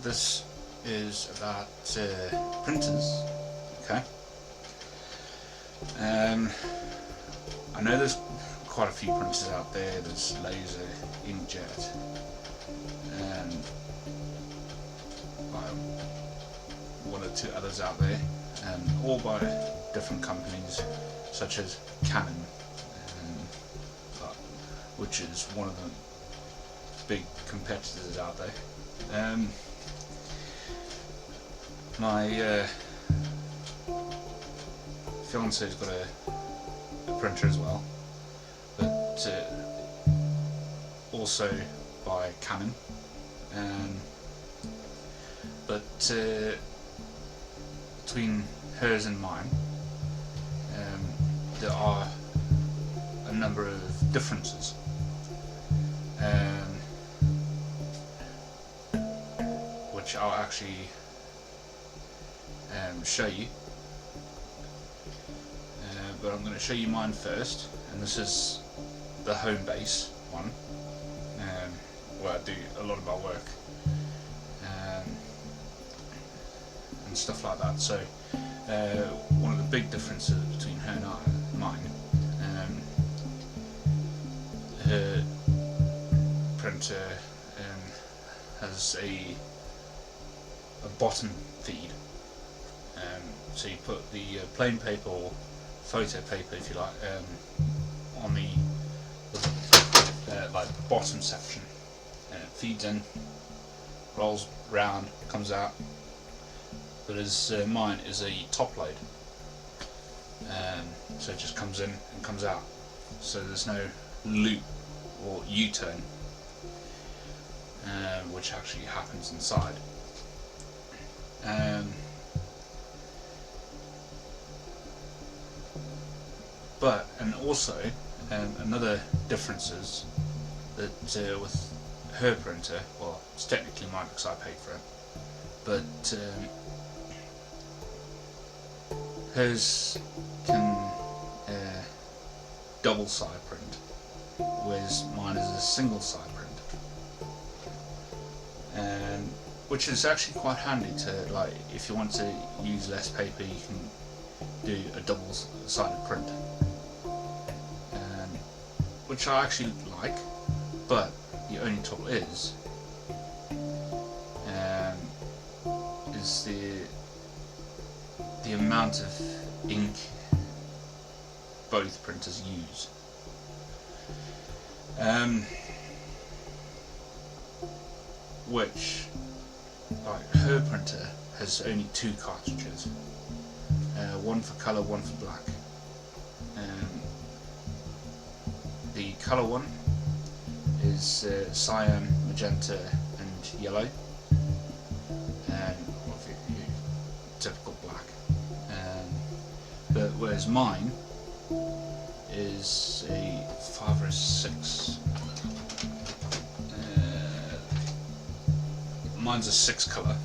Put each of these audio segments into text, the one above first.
This is about printers. Okay. I know there's quite a few printers out there. There's laser, inkjet, and one or two others out there, all by different companies such as Canon, which is one of the big competitors out there. My fiance's got a printer as well, but also by Canon, but between hers and mine there are a number of differences, which I'll actually show you, but I'm going to show you mine first, and this is the home base one, where I do a lot of my work and stuff like that. So one of the big differences between her and mine, her printer has a bottom feed, so you put the plain paper or photo paper, if you like, on the like bottom section, and it feeds in, rolls round, comes out. But as mine is a top load, so it just comes in and comes out, so there's no loop or U-turn, which actually happens inside. And also another difference is that with her printer, well, it's technically mine because I paid for it, but hers can double side print, whereas mine is a single side print, and which is actually quite handy to, like, if you want to use less paper, you can do a double sided print, which I actually like. But the only trouble is the amount of ink both printers use. Which, like, her printer has only two cartridges, one for colour, one for black. The colour one is cyan, magenta and yellow, and typical black, but whereas mine is a 5 or a 6, mine's a 6 colour,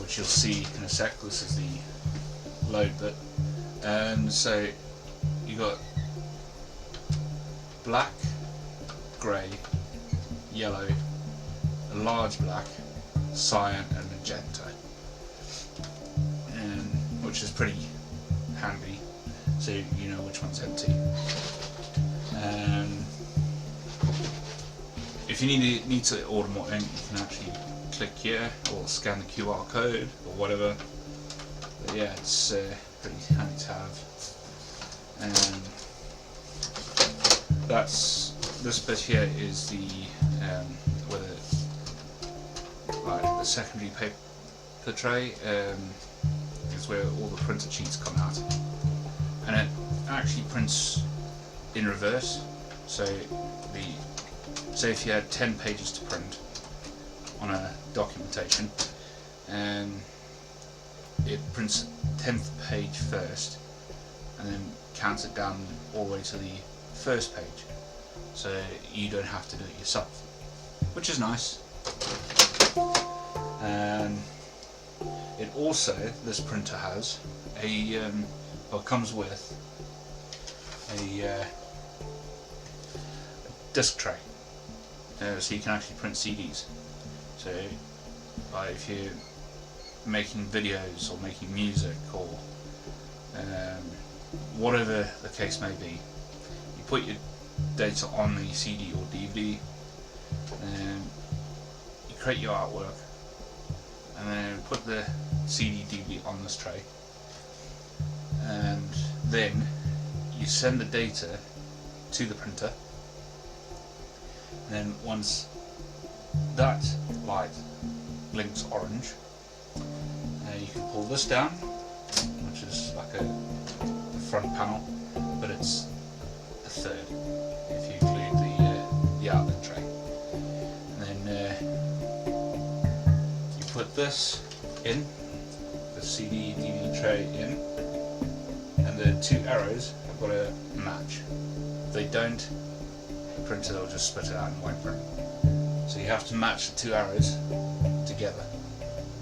which you'll see in a sec. This is the load bit, and so you got black, grey, yellow, a large black, cyan and magenta, which is pretty handy, so you know which one's empty. If you need to order more ink, you can actually click here or scan the QR code or whatever. But yeah, it's pretty handy to have. And that's, this bit here is the where the secondary paper tray is where all the printer sheets come out, and it actually prints in reverse. So say if you had 10 pages to print on a documentation, and it prints the 10th page first, and then counts it down all the way to the first page, so you don't have to do it yourself, which is nice. And it also, this printer has a, well, comes with a disc tray, so you can actually print CDs. So if you're making videos or making music or whatever the case may be, you put your data on the CD or DVD, and you create your artwork, and then put the CD DVD on this tray, and then you send the data to the printer, and then once that light blinks orange, you can pull this down, which is like a front panel, but it's a third if you include the outlet tray. And then you put this in, the CD DVD tray in, and the two arrows have got to match. If they don't, the printer will just spit it out and won't print. So you have to match the two arrows together.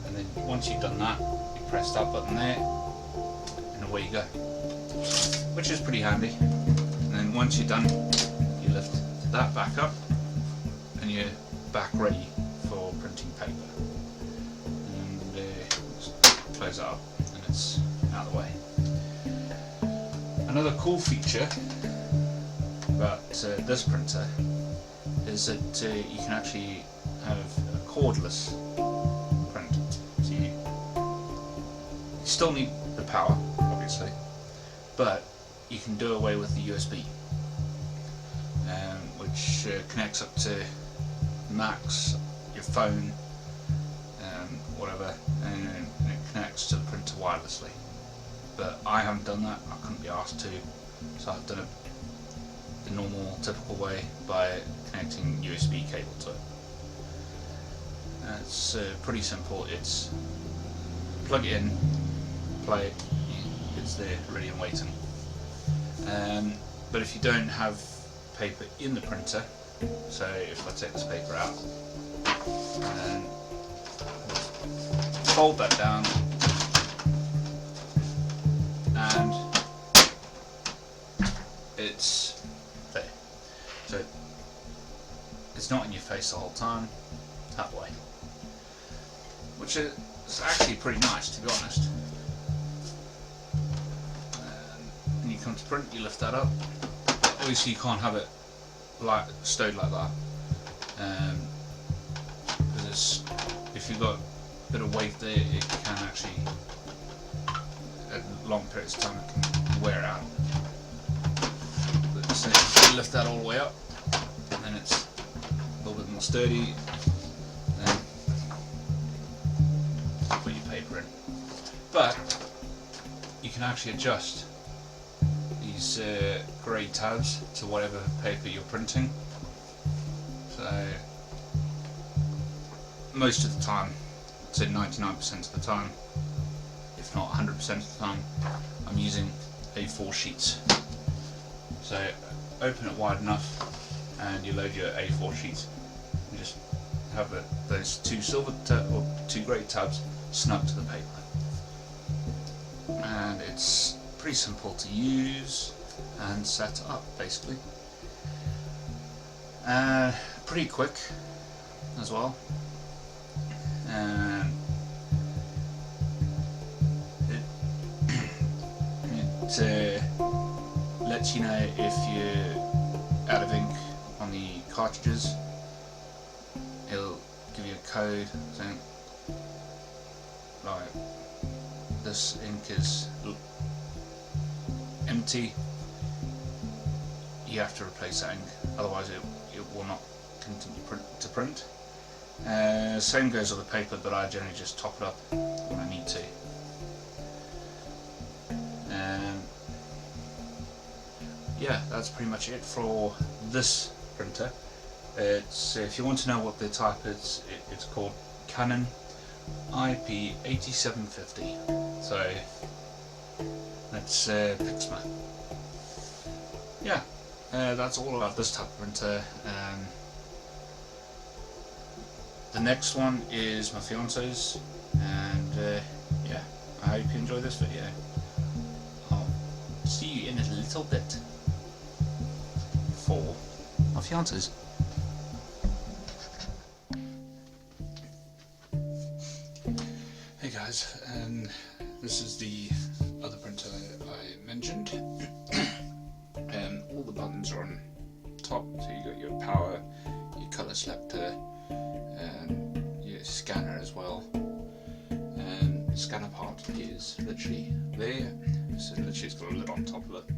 And then once you've done that, you press that button there, and away you go. Which is pretty handy. And then once you're done, you lift that back up, and you're back ready for printing paper. And close it up, and it's out of the way. Another cool feature about this printer is that you can actually have a cordless print. So you still need the power, obviously, but you can do away with the USB, which connects up to Macs, your phone, whatever, and it connects to the printer wirelessly. But I haven't done that, I couldn't be asked to, so I've done it the normal, typical way by connecting USB cable to it. It's pretty simple. It's plug it in, play it, it's there, ready and waiting. But if you don't have paper in the printer, so if I take this paper out and fold that down, and it's there. So it's not in your face the whole time, that way. Which is actually pretty nice, to be honest. And you come to print, you lift that up. Obviously you can't have it stowed like that, because if you've got a bit of weight there, it can actually, at long periods of time, it can wear out. But so you lift that all the way up, and then it's a little bit more sturdy. Then put your paper in. But you can actually adjust these grey tabs to whatever paper you're printing. So most of the time, I'd say 99% of the time, if not 100% of the time, I'm using A4 sheets. So open it wide enough and you load your A4 sheets. You just have those two two grey tabs snug to the paper. And it's pretty simple to use and set up, basically. Pretty quick as well. And it lets you know if you're out of ink on the cartridges. It'll give you a code saying, like, this ink is empty, you have to replace that ink, otherwise it will not continue to print. Same goes with the paper, but I generally just top it up when I need to. Yeah, that's pretty much it for this printer. It's, if you want to know what the type is, it's called Canon IP8750. So that's Pixma. Yeah, that's all about this type of printer. The next one is my fiance's, and yeah, I hope you enjoy this video. I'll see you in a little bit for my fiance's. Hey guys, this is the other printer I mentioned. All the buttons are on top, so you got your power, your colour selector, your scanner as well. The scanner part is literally there, so literally it's got a lid on top of it.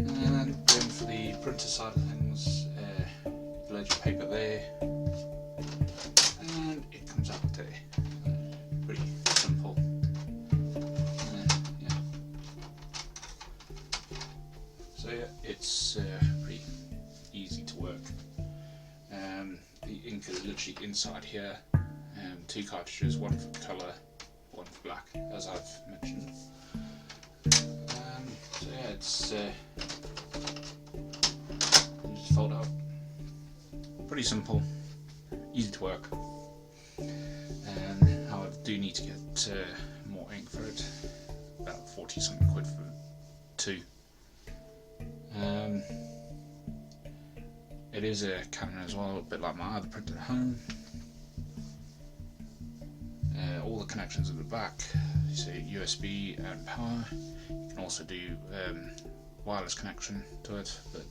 And then for the printer side of things, you load your paper there, and it comes out there. Pretty simple. Yeah. So yeah, it's pretty easy to work. The ink is literally inside here. 2 cartridges, one for colour, one for black, as I've mentioned. So yeah, it's you just fold out. Pretty simple, easy to work. I do need to get more ink for it, about 40 something quid for 2. It is a Canon as well, a bit like my other printer at home. All the connections at the back, so USB and power. You can also do wireless connection to it, but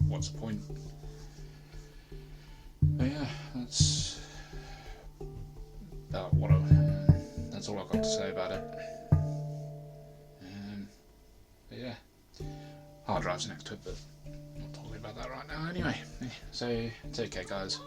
what's the point? But yeah, that's about that's all I've got to say about it. But yeah, hard drive's next to it, but I'm not talking about that right now anyway. So take care guys.